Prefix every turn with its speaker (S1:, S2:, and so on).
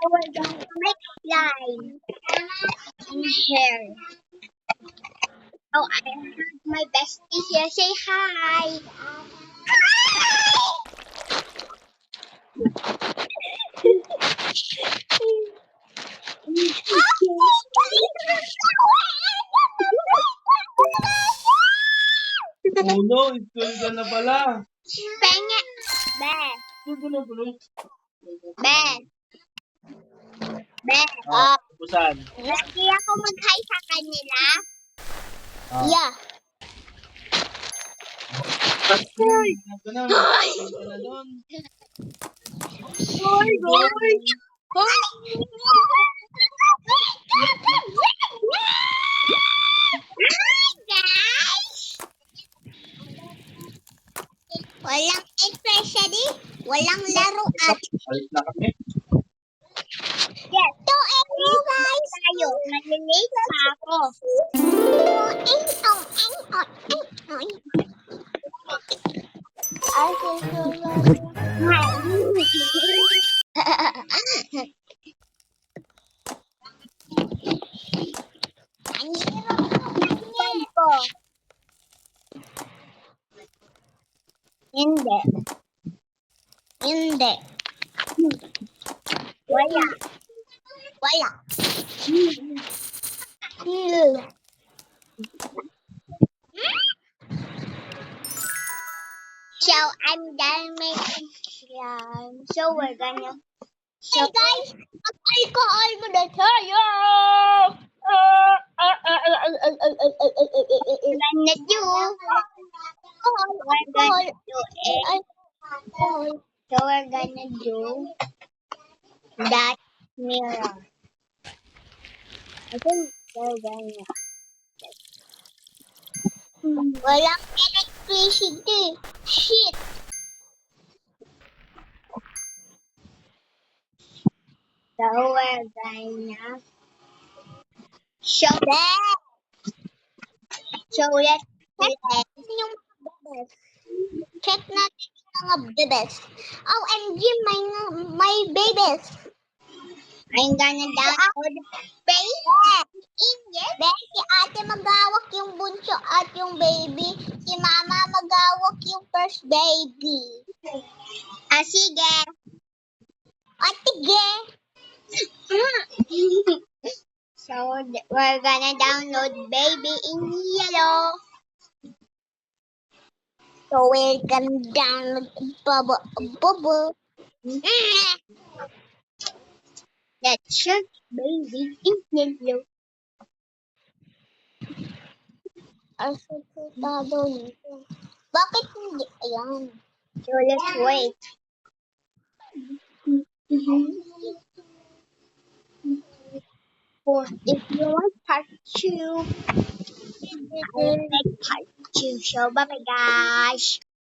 S1: we're going to make slime in here. Oh, I have my bestie here. Say hi.
S2: Oh no, school ka na pala.
S1: Pengen. Be.
S2: School ka na pala.
S1: Be. Be.
S2: Pusan.
S1: Lagi ako mag-hi sa kanila.
S2: Yeah.
S1: Hoy.
S2: Ka na. School ka na doon.
S1: Hoy, hoy. Hoy. Hi, guys. Walang especially, walang laruan.
S2: Alis na kami.
S1: Yes. So, hello guys. Tayo, malilate pa ako. Ang hirap ko. Hindi. Hindi. Wala. Wala. So, I'm done making slime. So, we're gonna... So, hey guys! Mag-alcohol mo na tayo! We're gonna do... We're gonna do it. So, we're gonna do... that mirror. I think we're gonna... Walang electricity. Shit. So we're gonna show that. So let's play. Yung mga bebes. Check natin yung mga bebes. OMG, my babies. I'm gonna download baby. Si ate magawak yung bunso at yung baby. Si mama magawak yung first baby. Ah, sige. Ah, sige. So, we're gonna download baby in yellow. So, we're gonna download Bubble. Let's search baby in yellow. Bakit hindi? Ayan. So, let's wait. If you want part 2, I will make part 2. So, bye-bye, guys.